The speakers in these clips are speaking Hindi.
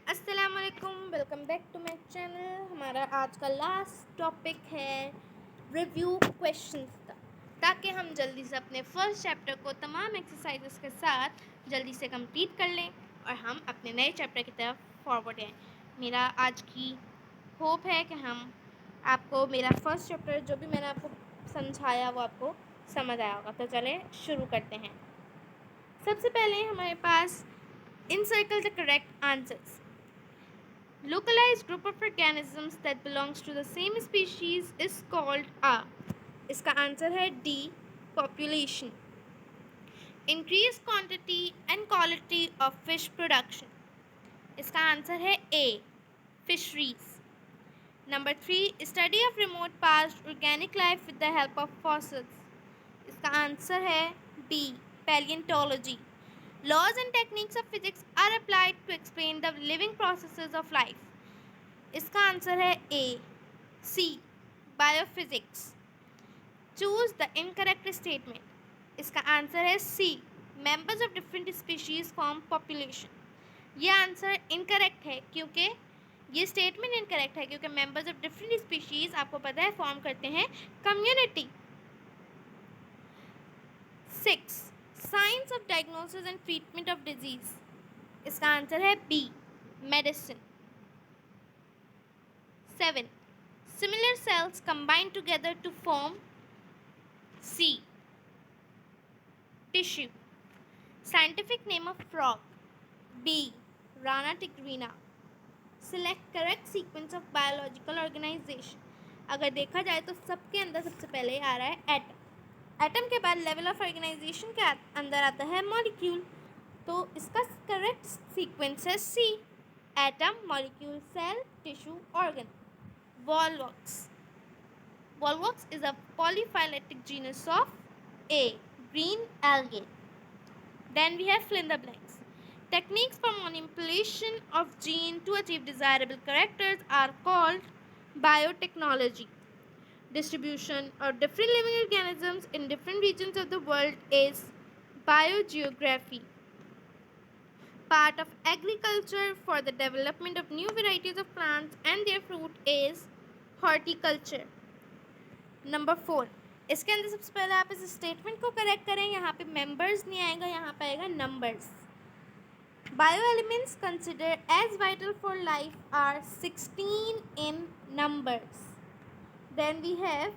अस्सलामुअलैकुम, welcome back to my channel. हमारा आज का लास्ट टॉपिक है रिव्यू क्वेश्चंस का, ताकि हम जल्दी से अपने फर्स्ट चैप्टर को तमाम एक्सरसाइजेस के साथ जल्दी से कंप्लीट कर लें और हम अपने नए चैप्टर की तरफ फॉरवर्ड हैं। मेरा आज की होप है कि हम आपको मेरा फर्स्ट चैप्टर जो भी मैंने आपको समझाया वो आपको समझ आया होगा। तो चलें शुरू करते हैं। सबसे पहले हमारे पास encircle the correct answers. Localized group of organisms that belongs to the same species is called a. इसका आंसर है D, population. Increased quantity and quality of fish production. इसका आंसर है ए, fisheries. Number 3, study of remote past organic life with the help of fossils. इसका आंसर है B, paleontology. Laws and techniques of physics are applied to explain the living processes of life. इसका आंसर है A, C, biophysics. Choose the incorrect statement. इसका आंसर है C, members of different species form population. ये आंसर इनकरेक्ट है क्योंकि ये स्टेटमेंट इनकरेक्ट है क्योंकि मेंबर्स ऑफ डिफरेंट स्पीशीज आपको पता है फॉर्म करते हैं community. 6, science of diagnosis and treatment of disease. इसका आंसर है B, medicine. 7, similar cells combine together to form C, tissue. Scientific name of frog. B, Rana tigrina. Select correct sequence of biological organization. अगर देखा जाए तो सबके अंदर सबसे पहले आ रहा है एटम. एटम के बाद लेवल ऑफ ऑर्गेनाइजेशन के अंदर आता है मॉलिक्यूल. तो इसका करेक्ट सीक्वेंस है C, atom, molecule, cell, tissue, organ. Volvox. Volvox is a polyphyletic genus of A, green algae. Then we have fill in the blanks. Techniques for manipulation of gene to achieve desirable characters are called biotechnology. Distribution of different living organisms in different regions of the world is biogeography. Part of agriculture for the development of new varieties of plants and their fruit is horticulture. Number 4, इसके अंदर सबसे पहले आप इस स्टेटमेंट को करेक्ट करें. यहाँ पे मेंबर्स नहीं आएगा, यहाँ पे आएगा numbers. Bio elements consider as vital for life are 16 in numbers. Then we have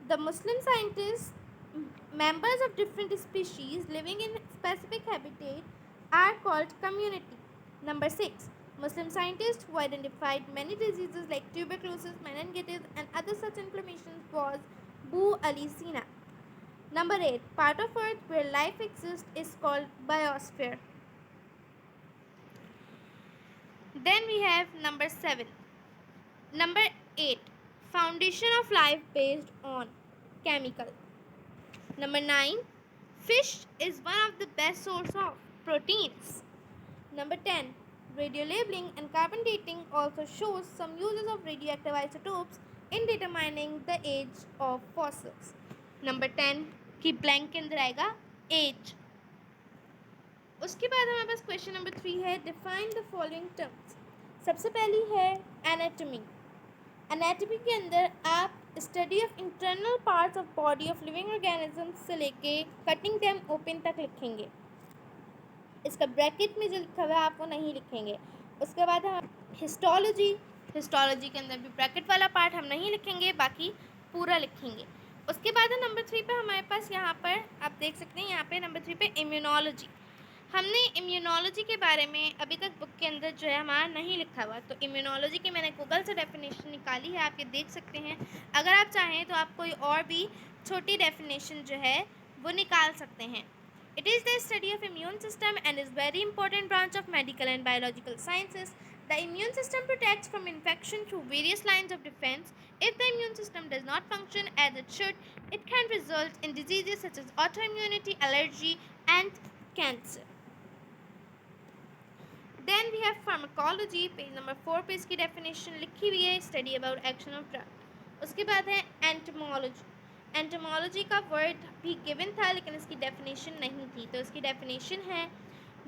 the Muslim scientist, members of different species living in specific habitat are called community. Number 6, Muslim scientists who identified many diseases like tuberculosis, meningitis and other such inflammations was Abu Ali Sina. Number 8, part of earth where life exists is called biosphere. Then we have number 7. Number 8, foundation of life based on chemical. Number 9, fish is one of the best source of proteins. Number 10, radiolabeling and carbon dating also shows some uses of radioactive isotopes in determining the age of fossils. Number 10 की blank के अंदर आएगा age. उसके बाद हमारे पास क्वेश्चन नंबर 3 है डिफाइन द फॉलोइंग टर्म्स. सबसे पहली है एनाटॉमी. एनाटॉमी के अंदर आप study of internal parts of body of living organisms से लेके कटिंग देम ओपन तक लिखेंगे. इसका ब्रैकेट में जो लिखा हुआ है आप वो नहीं लिखेंगे. उसके बाद हम हिस्टोलॉजी. हिस्टोलॉजी के अंदर भी ब्रैकेट वाला पार्ट हम नहीं लिखेंगे, बाकी पूरा लिखेंगे. उसके बाद है नंबर 3 पे हमारे पास यहाँ पर आप देख सकते हैं, यहाँ पे नंबर 3 पे इम्यूनोलॉजी. हमने इम्यूनोलॉजी के बारे में अभी तक बुक के अंदर जो है हमारा नहीं लिखा हुआ. तो इम्यूनोलॉजी की मैंने गूगल से डेफिनेशन निकाली है, आप ये देख सकते हैं. अगर आप चाहें तो आप कोई और भी छोटी डेफिनेशन जो है वो निकाल सकते हैं. It is the study of immune system and is very important branch of medical and biological sciences. The immune system protects from infection through various lines of defense. If the immune system does not function as it should, it can result in diseases such as autoimmunity, allergy and cancer. Then we have pharmacology. Page number 4 पे इसकी डेफिनेशन लिखी हुई है, study about action of drug. उसके बाद है एंटोमोलॉजी. एंटोमोलॉजी का वर्ड भी गिवन था लेकिन इसकी डेफिनेशन नहीं थी, तो इसकी डेफिनेशन है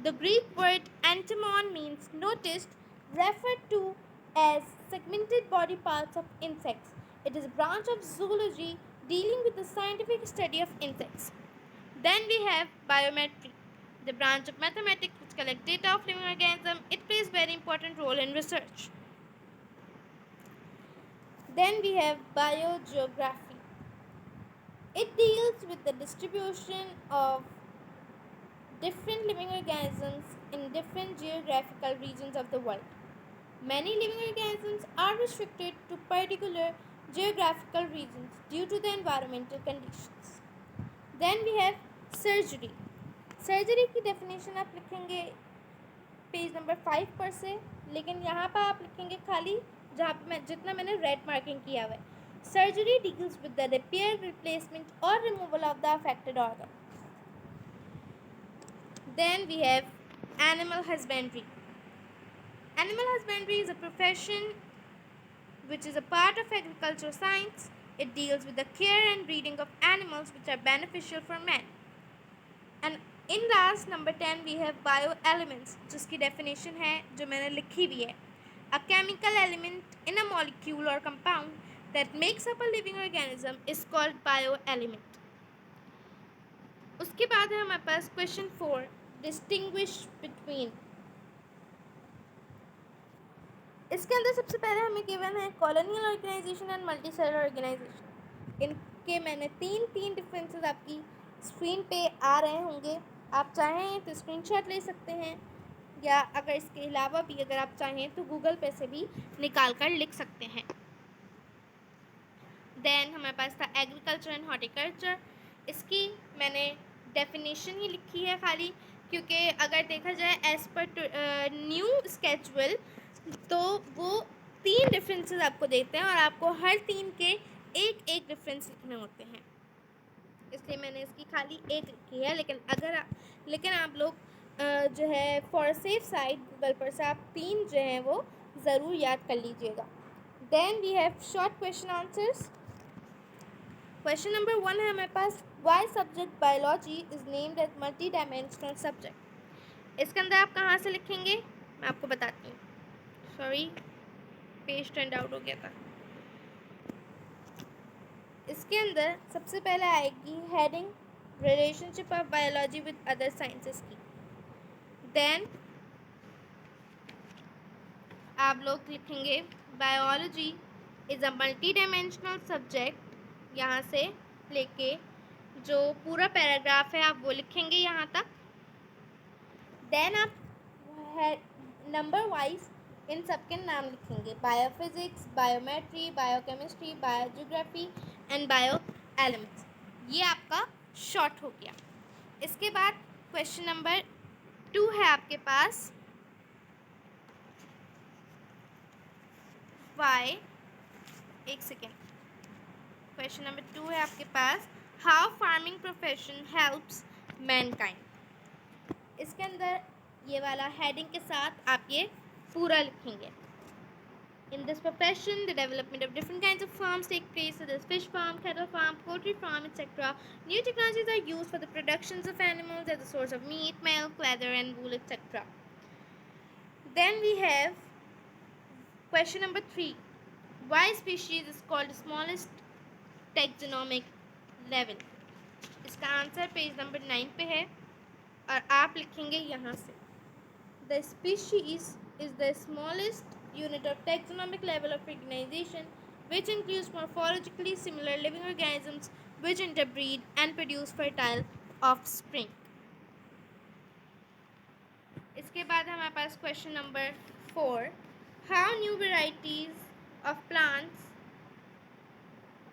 the Greek word entomon means noticed referred to as segmented body parts of insects. It is a branch of zoology dealing with the scientific study of insects. Then we have biometry, the branch of mathematics which collects data of living organisms. It plays very important role in research. Then we have biogeography. It deals with the distribution of different living organisms in different geographical regions of the world. Many living organisms are restricted to particular geographical regions due to the environmental conditions. Then we have surgery. Surgery की डेफिनेशन आप लिखेंगे पेज नंबर 5 पर से, लेकिन यहाँ पर आप लिखेंगे खाली जहाँ पे जितना मैंने रेड मार्किंग किया हुआ है. Surgery deals with the repair, replacement और removal of the affected organ. Then we have animal husbandry. Animal husbandry is a profession which is a part of agricultural science. It deals with the care and breeding of animals which are beneficial for man. And in last number 10 we have bioelements, जिसकी definition है जो मैंने लिखी भी है. A chemical element in a molecule or compound that makes up a living organism is called bioelement. उसके बाद है हमारे पास question 4, distinguish between. इसके अंदर सबसे पहले हमें गिवन है colonial organization and multicellular organization. इनके मैंने तीन डिफरेंसेस आपकी स्क्रीन पे आ रहे होंगे. आप चाहें तो स्क्रीनशॉट ले सकते हैं, या अगर इसके अलावा भी अगर आप चाहें तो गूगल पे से भी निकाल कर लिख सकते हैं. देन हमारे पास था एग्रीकल्चर एंड हॉर्टिकल्चर. इसकी मैंने डेफिनेशन ही लिखी है खाली, क्योंकि अगर देखा जाए एज पर न्यू स्केजुअल तो वो 3 डिफरेंसेस आपको देते हैं और आपको हर 3 के एक डिफरेंस लिखने होते हैं, इसलिए मैंने इसकी खाली एक लिखी है. लेकिन आप लोग जो है फॉर सेफ साइड गूगल पर से आप 3 जो हैं वो ज़रूर याद कर लीजिएगा. Then we have short question answers. Question number 1 है हमारे पास, why subject biology is named as multi dimensional subject. इसके अंदर आप कहाँ से लिखेंगे मैं आपको बताती हूँ. सॉरी, पेज टर्न आउट हो गया था. इसके अंदर सबसे पहले आएगी heading relationship of biology with other sciences की. देन आप लोग लिखेंगे biology is a multi dimensional subject. यहाँ से लेके जो पूरा पैराग्राफ है आप वो लिखेंगे यहाँ तक. देन आप नंबर वाइज इन सब के नाम लिखेंगे, biophysics, biometry, biochemistry, biogeography and bio elements. ये आपका शॉर्ट हो गया. इसके बाद क्वेश्चन नंबर 2 है आपके पास, वाई, एक सेकेंड. क्वेश्चन नंबर 2 है आपके पास, how farming profession helps mankind. इसके अंदर ये वाला हेडिंग के साथ आप ये पूरा लिखेंगे. In this profession, the development of different kinds of farms take place, such as fish farm, cattle farm, poultry farm, etc. New technologies are used for the productions of animals as a source of meat, milk, leather, and wool, etc. Then we have question number 3. Why species is called the smallest taxonomic level? इसका आंसर पेज नंबर 9 पे है और आप लिखेंगे यहाँ से. The species is the smallest unit of taxonomic level of organization, which includes morphologically similar living organisms which interbreed and produce fertile offspring. इसके बाद हमारे पास question number 4, how new varieties of plants,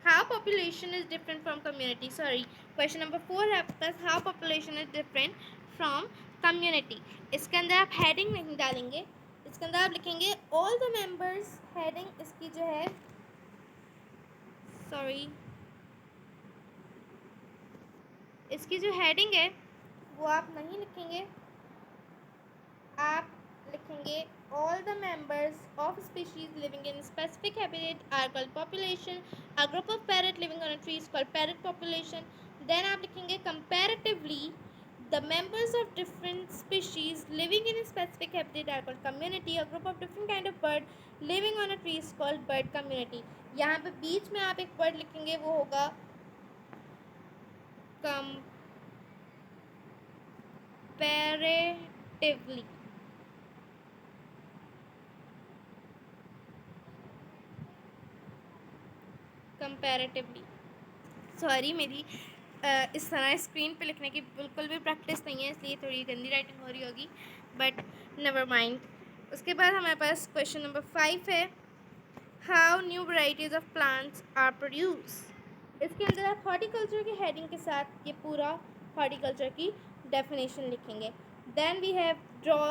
how population is different from community. Question number 4 है आपके पास, how population is different from community. इसके अंदर आप हेडिंग नहीं डालेंगे, इसके अंदर आप लिखेंगे ऑल द मेंबर्स. हेडिंग इसकी जो है, इसकी जो हेडिंग है वो आप नहीं लिखेंगे, आप लिखेंगे all the members of species living in specific habitat are called population. A group of parrot living on a tree is called parrot population. Then आप लिखेंगे comparatively The members of different species living in a specific habitat are called community. A group of different kind of bird living on a tree is called bird community. यहाँ पे बीच में आप एक वर्ड लिखेंगे, वो होगा comparatively. कंपैरेटिवली, सॉरी मेरी इस तरह स्क्रीन पे लिखने की बिल्कुल भी प्रैक्टिस नहीं है, इसलिए थोड़ी गंदी राइटिंग हो रही होगी, बट नेवर माइंड। उसके बाद हमारे पास क्वेश्चन नंबर 5 है, how new varieties of plants are produce. इसके अंदर आप हॉर्टिकल्चर की हेडिंग के साथ ये पूरा हॉर्टिकल्चर की डेफिनेशन लिखेंगे। Then we have draw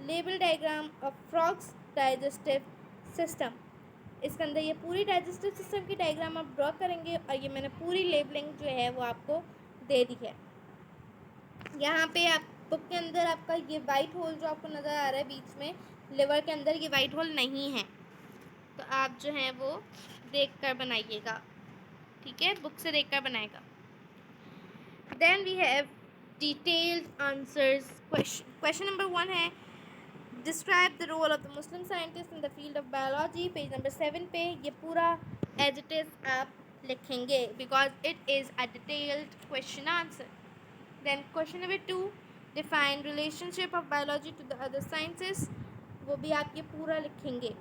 label diagram of frogs digestive system. इसके अंदर ये पूरी डाइजेस्टिव सिस्टम की डायग्राम आप ड्रॉ करेंगे, और ये मैंने पूरी लेबलिंग जो है वो आपको दे दी है। यहाँ पे आप बुक के अंदर आपका ये वाइट होल जो आपको नज़र आ रहा है बीच में, लिवर के अंदर ये वाइट होल नहीं है, तो आप जो है वो देख कर बनाइएगा, ठीक है, बुक से देख कर बनाएगा। Then we have detailed answers question. Question number 1 है, describe the role of the Muslim scientist in the field of biology. Page number 7 पे ये पूरा एज इट इज़ आप लिखेंगे, because it is a detailed question answer. Then question number 2, define relationship of biology to the other sciences, वो भी आप ये पूरा लिखेंगे।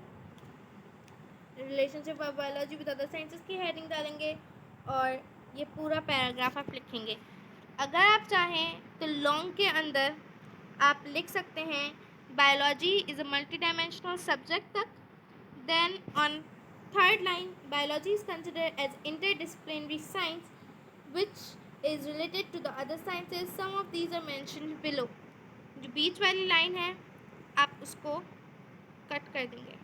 Relationship of biology with other sciences की हेडिंग डालेंगे, और ये पूरा पैराग्राफ आप लिखेंगे। अगर आप चाहें तो लॉन्ग के अंदर आप लिख सकते हैं, biology is a multi dimensional subject तक। Then on third line, biology is considered as interdisciplinary science which is related to the other sciences, some of these are mentioned below. जो बीच वाली लाइन है आप उसको कट कर देंगे,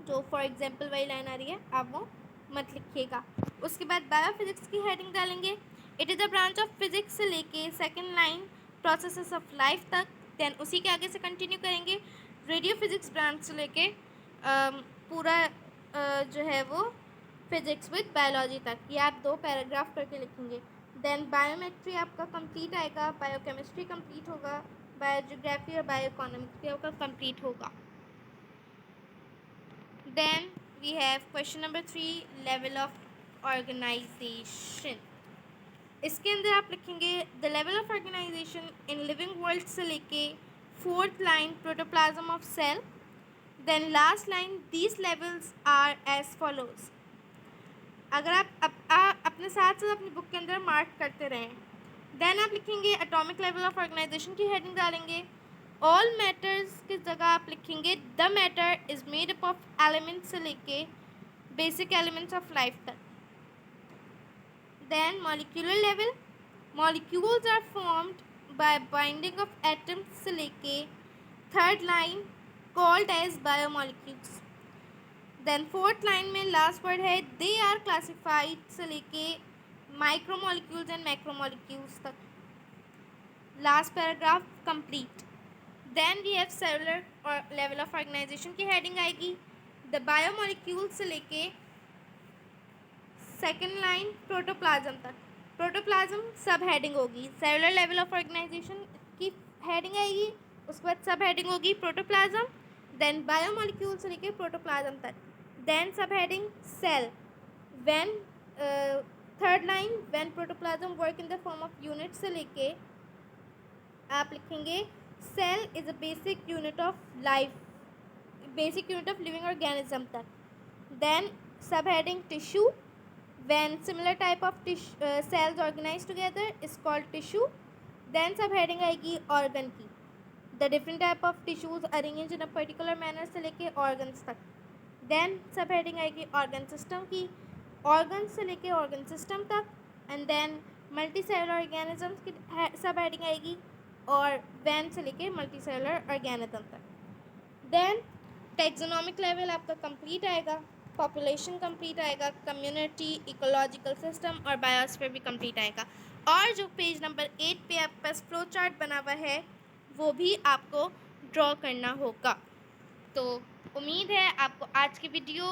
जो फॉर एग्जाम्पल वाली लाइन आ रही है आप वो मत लिखिएगा। उसके बाद बायोफिजिक्स की हेडिंग डालेंगे, it is a branch of physics से लेके second line processes of life तक। देन उसी के आगे से कंटिन्यू करेंगे रेडियो फिजिक्स ब्रांच से लेके पूरा जो है वो फिजिक्स विद बायोलॉजी तक, ये आप 2 पैराग्राफ करके लिखेंगे। देन बायोमेट्री आपका कंप्लीट आएगा, बायोकेमिस्ट्री कंप्लीट होगा, बायोजियोग्राफी और बायो इकोनॉमिक्स आपका कंप्लीट होगा। Then we have question number 3, level of organization. इसके अंदर आप लिखेंगे the level of organization in living world से लेके 4th line protoplasm of cell. Then last line, these levels are as follows. अगर आप अपने साथ साथ अपनी बुक के अंदर मार्क करते रहें। देन आप लिखेंगे एटॉमिक लेवल ऑफ ऑर्गेनाइजेशन की हेडिंग डालेंगे, ऑल मैटर्स की जगह आप लिखेंगे the matter is made up of elements से लेके बेसिक एलिमेंट्स ऑफ लाइफ तक। Then molecular level, molecules are formed by binding of atoms से लेके 3rd line called as biomolecules. Then 4th line में लास्ट वर्ड है दे आर क्लासिफाइड से लेके माइक्रोमॉलिक्यूल्स एंड मैक्रोमॉलिक्यूल्स तक। Last paragraph complete. Then we have cellular और लेवल ऑफ ऑर्गेनाइजेशन की हेडिंग आएगी, द बायोमॉलिक्यूल से लेके 2nd लाइन प्रोटोप्लाज्म तक। प्रोटोप्लाज्म सब हेडिंग होगी, सेलुलर लेवल ऑफ ऑर्गेनाइजेशन की हेडिंग आएगी, उसके बाद सब हेडिंग होगी प्रोटोप्लाज्म, देन बायोमॉलिक्यूल से लेके प्रोटोप्लाज्म तक, then subheading cell. When 3rd line when protoplasm work in the form of unit से लेके आप लिखेंगे cell is a basic unit of life, basic unit of living organism तक। Then subheading tissue, when similar type of cells organize together is called tissue. Then subheading आएगी ऑर्गन की, the different type of tissues arrange in a particular manner से लेके ऑर्गन्स तक। देन सब हेडिंग आएगी ऑर्गन सिस्टम की, ऑर्गन से लेके ऑर्गन सिस्टम तक। And then multicellular organisms की सब हेडिंग आएगी, और वैन से लेके मल्टी सेलुलर ऑर्गेनिज्म तक। देन टेक्सोनॉमिक लेवल आपका कंप्लीट आएगा, पॉपुलेशन कंप्लीट आएगा, कम्युनिटी, इकोलॉजिकल सिस्टम और बायोस्फीयर भी कंप्लीट आएगा। और जो पेज नंबर 8 पे आपके पास फ्लो चार्ट बना हुआ है वो भी आपको ड्रॉ करना होगा। तो उम्मीद है आपको आज की वीडियो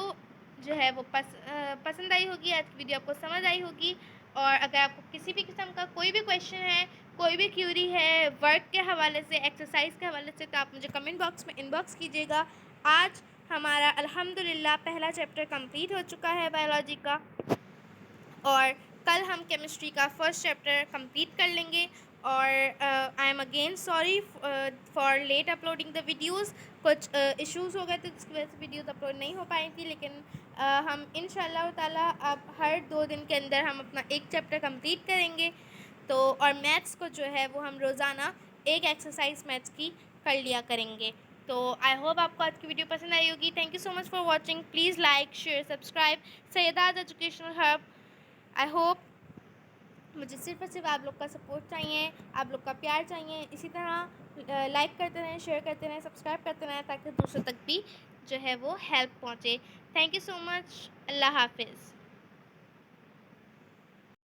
जो है वो पसंद आई होगी, आज की वीडियो आपको समझ आई होगी। और अगर आपको किसी भी किस्म का कोई भी क्वेश्चन है, कोई भी क्यूरी है वर्क के हवाले से, एक्सरसाइज के हवाले से, तो आप मुझे कमेंट बॉक्स में इनबॉक्स कीजिएगा। आज हमारा अल्हम्दुलिल्लाह पहला चैप्टर कंप्लीट हो चुका है बायोलॉजी का, और कल हम केमिस्ट्री का फर्स्ट चैप्टर कंप्लीट कर लेंगे। और I am again sorry for late uploading the videos. कुछ इश्यूज़ हो गए थे जिसकी वजह से वीडियोस अपलोड नहीं हो पाई थी, लेकिन हम इंशाल्लाह ताला अब हर 2 दिन के अंदर हम अपना एक चैप्टर कंप्लीट करेंगे। तो और मैथ्स को जो है वो हम रोज़ाना एक एक्सरसाइज मैथ्स की कर लिया करेंगे। तो आई होप आपको आज की वीडियो पसंद आई होगी। Thank you so much for watching. Please like, share, subscribe Syeda's educational hub. I hope, मुझे सिर्फ और सिर्फ आप लोग का सपोर्ट चाहिए, आप लोग का प्यार चाहिए। इसी तरह लाइक करते रहें, शेयर करते रहें, सब्सक्राइब करते रहें, ताकि दूसरों तक भी जो है वो हेल्प पहुँचे। Thank you so much. अल्लाह हाफिज़।